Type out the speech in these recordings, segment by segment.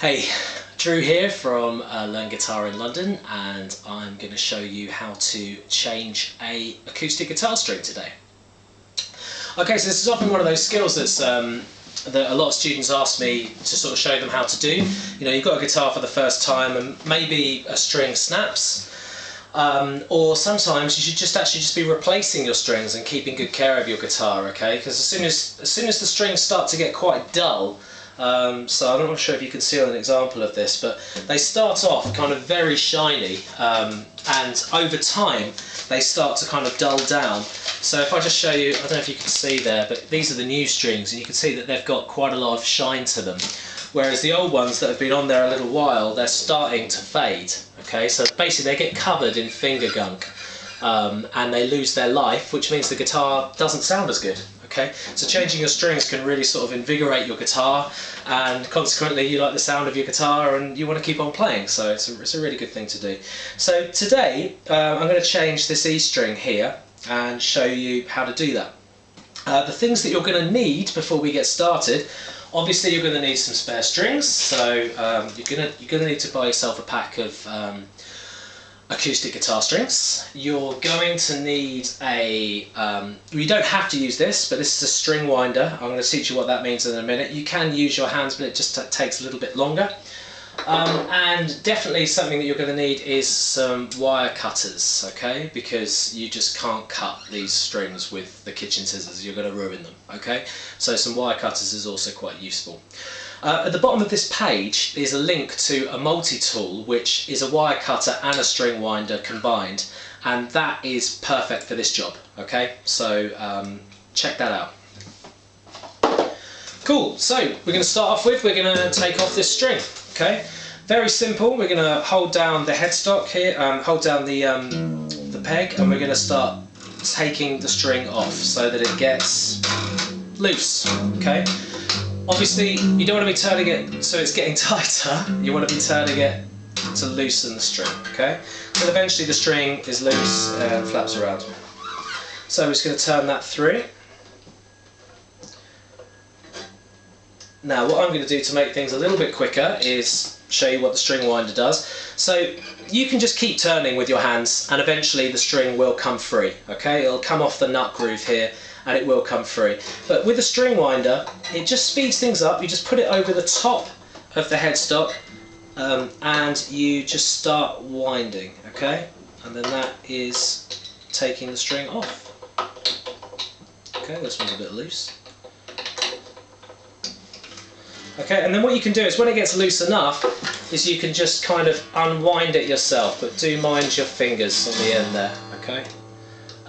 Hey, Drew here from Learn Guitar in London, and I'm going to show you how to change a acoustic guitar string today. Okay, so this is often one of those skills that a lot of students ask me to sort of show them how to do. You know, you've got a guitar for the first time and maybe a string snaps, or sometimes you should just be replacing your strings and keeping good care of your guitar, okay? Because as soon as the strings start to get quite dull, so I'm not sure if you can see on an example of this, but they start off kind of very shiny, and over time they start to kind of dull down. So if I just show you, I don't know if you can see there, but these are the new strings, and you can see that they've got quite a lot of shine to them, whereas the old ones that have been on there a little while, they're starting to fade. Okay, so basically they get covered in finger gunk, and they lose their life, which means the guitar doesn't sound as good. Okay, so changing your strings can really sort of invigorate your guitar, and consequently you like the sound of your guitar and you want to keep on playing, so it's a really good thing to do. So today I'm going to change this E string here and show you how to do that. The things that you're going to need before we get started: obviously you're going to need some spare strings, so you're going to need to buy yourself a pack of acoustic guitar strings. You're going to need a, you don't have to use this, but this is a string winder. I'm going to teach you what that means in a minute. You can use your hands, but it just takes a little bit longer. And definitely something that you're going to need is some wire cutters, okay? Because you just can't cut these strings with the kitchen scissors, you're going to ruin them, okay? So some wire cutters is also quite useful. At the bottom of this page is a link to a multi-tool, which is a wire cutter and a string winder combined, and that is perfect for this job, okay? So check that out. Cool, so we're going to start off with, we're going to take off this string, okay? Very simple. We're going to hold down the headstock here, hold down the peg, and we're going to start taking the string off so that it gets loose, okay? Obviously, you don't want to be turning it so it's getting tighter, you want to be turning it to loosen the string, okay? But eventually the string is loose and flaps around. So I'm just going to turn that through. Now what I'm going to do to make things a little bit quicker is show you what the string winder does. So you can just keep turning with your hands and eventually the string will come free, okay? It'll come off the nut groove here and it will come free. But with the string winder, it just speeds things up. You just put it over the top of the headstock and you just start winding, okay? And then that is taking the string off. Okay, this one's a bit loose. Okay, and then what you can do is when it gets loose enough is you can just kind of unwind it yourself, but do mind your fingers on the end there, okay?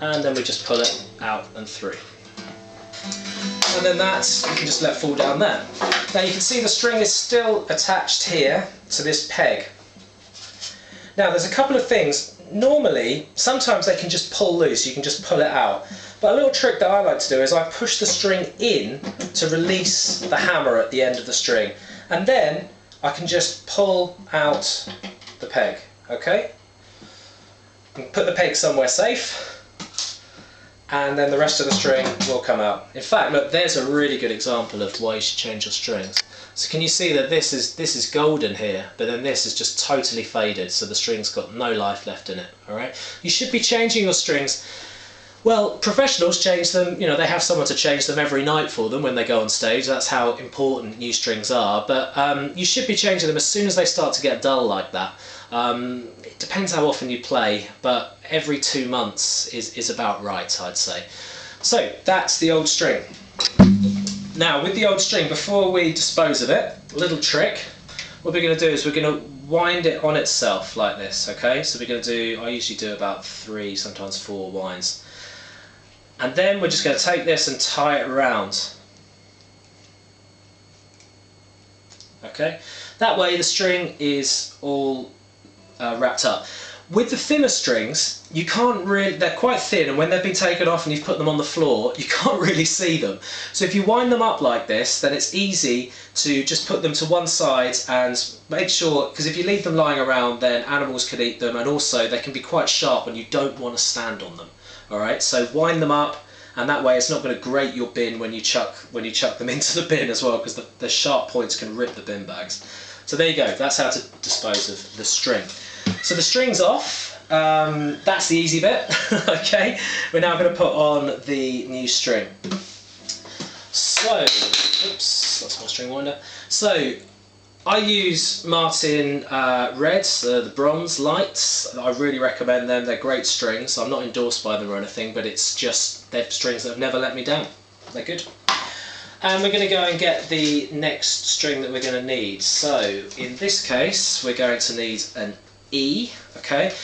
And then we just pull it out and through. And then that you can just let fall down there. Now you can see the string is still attached here to this peg. Now there's a couple of things. Normally, sometimes they can just pull loose, you can just pull it out. But a little trick that I like to do is I push the string in to release the hammer at the end of the string. And then I can just pull out the peg, okay? And put the peg somewhere safe, and then the rest of the string will come out. In fact, look, there's a really good example of why you should change your strings. So can you see that this is golden here, but then this is just totally faded, so the string's got no life left in it, alright? You should be changing your strings. Well, professionals change them, you know, they have someone to change them every night for them when they go on stage. That's how important new strings are, but you should be changing them as soon as they start to get dull like that. It depends how often you play, but every 2 months is about right, I'd say. So that's the old string. Now with the old string, before we dispose of it, a little trick. What we're going to do is we're going to wind it on itself like this, okay? So we're going to do, I usually do about 3, sometimes 4 winds. And then we're just going to take this and tie it around. Okay? That way the string is all wrapped up. With the thinner strings, you can't really, they're quite thin, and when they've been taken off and you've put them on the floor, you can't really see them. So if you wind them up like this, then it's easy to just put them to one side and make sure, because if you leave them lying around, then animals could eat them, and also they can be quite sharp and you don't want to stand on them. Alright, so wind them up, and that way it's not going to grate your bin when you chuck them into the bin as well, because the sharp points can rip the bin bags. So there you go, that's how to dispose of the string. So the string's off, that's the easy bit. Okay, we're now going to put on the new string. So, oops, that's my string winder. So I use Martin Reds, the bronze lights. I really recommend them. They're great strings. I'm not endorsed by them or anything, but it's just, they're strings that have never let me down. They're good. And we're going to go and get the next string that we're going to need. So in this case, we're going to need an E, okay?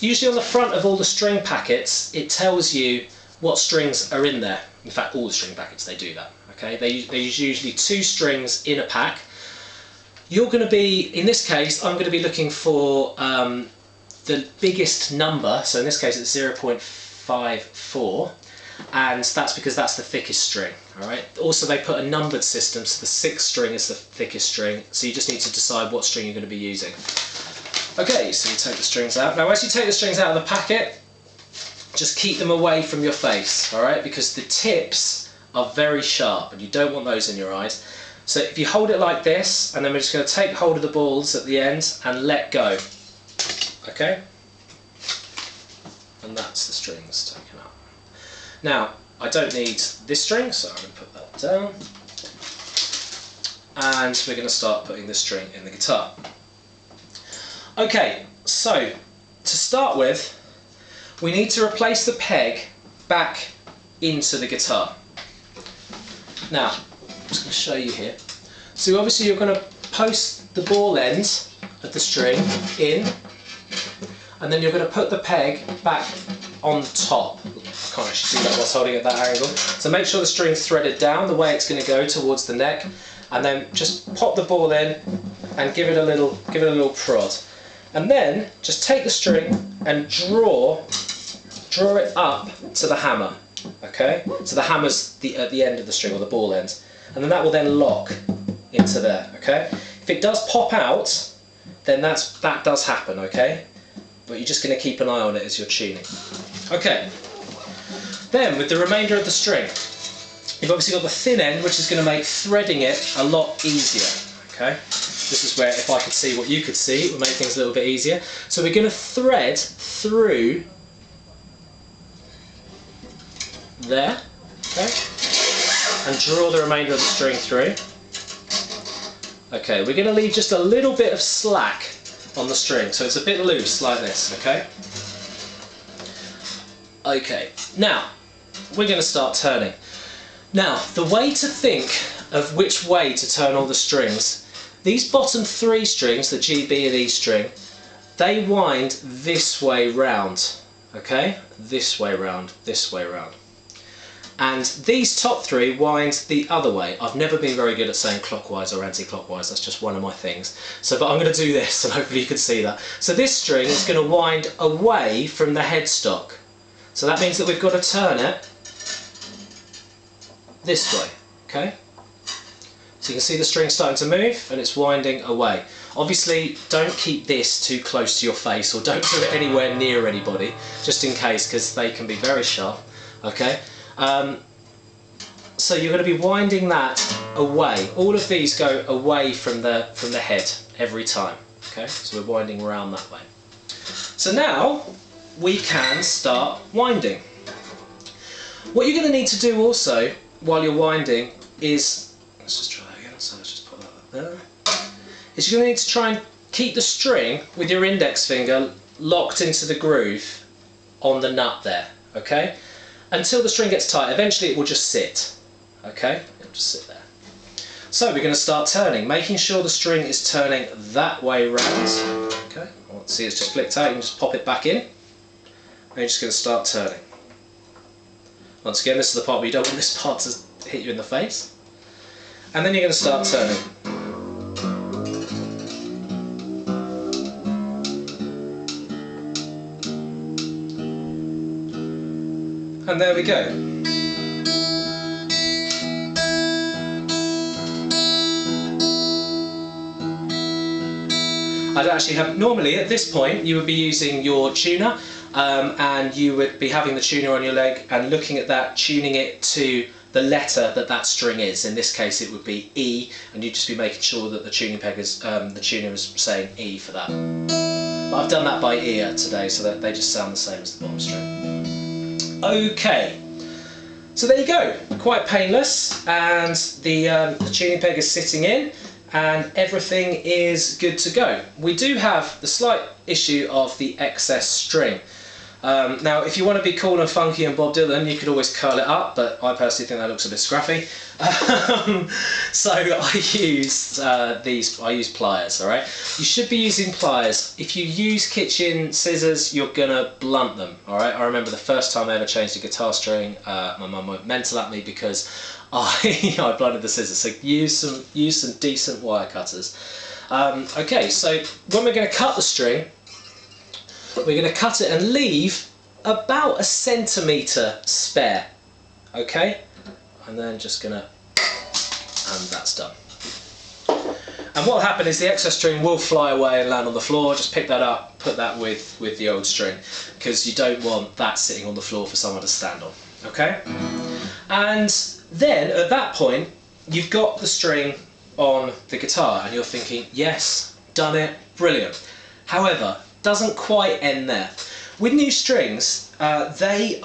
Usually on the front of all the string packets, it tells you what strings are in there. In fact, all the string packets, they do that, okay? There's usually 2 strings in a pack. You're going to be, in this case, I'm going to be looking for the biggest number, so in this case it's 0.54, and that's because that's the thickest string, alright? Also they put a numbered system, so the 6th string is the thickest string, so you just need to decide what string you're going to be using. Okay, so you take the strings out. Now as you take the strings out of the packet, just keep them away from your face, alright? Because the tips are very sharp and you don't want those in your eyes. So if you hold it like this, and then we're just going to take hold of the balls at the end and let go. Okay? And that's the strings taken out. Now, I don't need this string, so I'm going to put that down. And we're going to start putting the string in the guitar. Okay, so to start with, we need to replace the peg back into the guitar. Now, I'm just going to show you here. So obviously you're going to post the ball end of the string in, and then you're going to put the peg back on top. I can't actually see that whilst holding it at that angle. So make sure the string's threaded down the way it's going to go towards the neck, and then just pop the ball in and give it a little prod. And then just take the string and draw it up to the hammer. Okay? So the hammer's at the end of the string, or the ball end. And then that will then lock into there, okay? If it does pop out, then that does happen, okay? But you're just going to keep an eye on it as you're tuning. Okay, then with the remainder of the string, you've obviously got the thin end, which is going to make threading it a lot easier, okay? This is where, if I could see what you could see, it would make things a little bit easier. So we're going to thread through there, okay? And draw the remainder of the string through. Okay, we're going to leave just a little bit of slack on the string, so it's a bit loose like this, okay? Okay, now we're going to start turning. Now, the way to think of which way to turn all the strings, these bottom 3 strings, the G, B and E string, they wind this way round, okay? This way round, this way round. And these top 3 wind the other way. I've never been very good at saying clockwise or anti-clockwise, that's just one of my things. So, but I'm going to do this and hopefully you can see that. So this string is going to wind away from the headstock. So that means that we've got to turn it this way, okay? So you can see the string starting to move and it's winding away. Obviously don't keep this too close to your face, or don't do it anywhere near anybody, just in case, because they can be very sharp, okay? So you're going to be winding that away. All of these go away from the head every time. Okay, so we're winding around that way. So now we can start winding. What you're going to need to do also while you're winding is, let's just try that again. So let's just put that there. Is you're going to need to try and keep the string with your index finger locked into the groove on the nut there. Okay. Until the string gets tight. Eventually it will just sit, okay? It'll just sit there. So we're going to start turning, making sure the string is turning that way round, okay? Let's see, it's just flicked out, you can just pop it back in, and you're just going to start turning. Once again, this is the part where you don't want this part to hit you in the face. And then you're going to start turning. And there we go. I'd actually have, normally at this point you would be using your tuner, and you would be having the tuner on your leg and looking at that, tuning it to the letter that string is. In this case it would be E, and you'd just be making sure that the tuning peg is, the tuner is saying E for that. But I've done that by ear today, so that they just sound the same as the bottom string. Okay, so there you go, quite painless, and the tuning peg is sitting in, and everything is good to go. We do have the slight issue of the excess string. Now, if you want to be cool and funky and Bob Dylan, you could always curl it up, but I personally think that looks a bit scruffy. So I use pliers, alright? You should be using pliers. If you use kitchen scissors, you're gonna blunt them, alright? I remember the first time I ever changed a guitar string, my mum went mental at me because I blunted the scissors. So use some decent wire cutters. Okay, so when we're gonna cut the string, we're going to cut it and leave about 1 centimetre spare, okay? And then just going to, and that's done. And what will happen is the excess string will fly away and land on the floor. Just pick that up, put that with the old string, because you don't want that sitting on the floor for someone to stand on, okay? And then at that point, you've got the string on the guitar and you're thinking, yes, done it, brilliant. However, doesn't quite end there. With new strings, they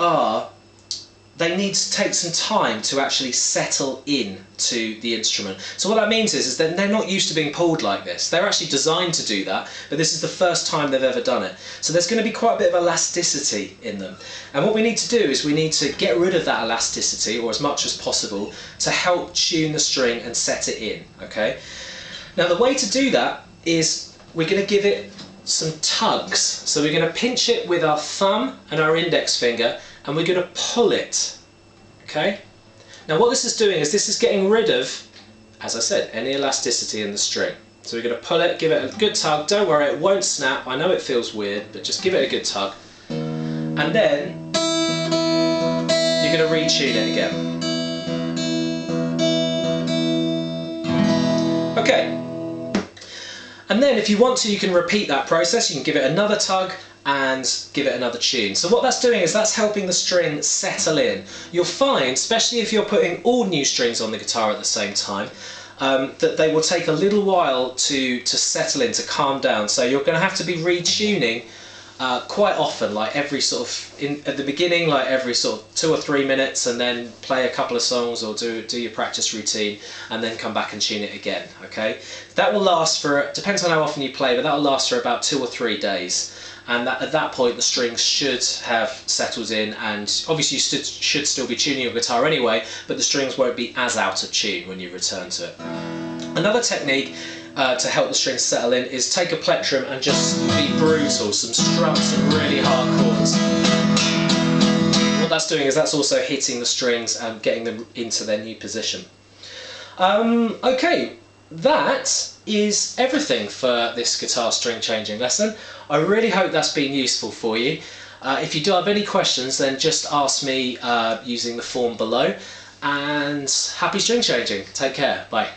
need to take some time to actually settle in to the instrument. So what that means is that they're not used to being pulled like this. They're actually designed to do that, but this is the first time they've ever done it. So there's going to be quite a bit of elasticity in them. And what we need to do is we need to get rid of that elasticity, or as much as possible, to help tune the string and set it in, okay? Now the way to do that is we're going to give it some tugs. So we're going to pinch it with our thumb and our index finger, and we're going to pull it, okay? Now what this is doing is this is getting rid of, as I said, any elasticity in the string. So we're going to pull it, give it a good tug. Don't worry, it won't snap. I know it feels weird, but just give it a good tug. And then you're going to retune it again. Okay. And then if you want to, you can repeat that process. You can give it another tug and give it another tune. So what that's doing is that's helping the string settle in. You'll find, especially if you're putting all new strings on the guitar at the same time, that they will take a little while to settle in, to calm down. So you're going to have to be retuning quite often, like every sort of, at the beginning, like every sort of 2 or 3 minutes, and then play a couple of songs or do your practice routine, and then come back and tune it again, okay? That will last for, depends on how often you play, but that will last for about 2 or 3 days. And at that point the strings should have settled in, and obviously you should still be tuning your guitar anyway, but the strings won't be as out of tune when you return to it. Another technique to help the strings settle in is take a plectrum and just be brutal, some strums, some really hard chords. What that's doing is that's also hitting the strings and getting them into their new position. Okay, that is everything for this guitar string changing lesson. I really hope that's been useful for you. If you do have any questions, then just ask me using the form below, and happy string changing. Take care, bye.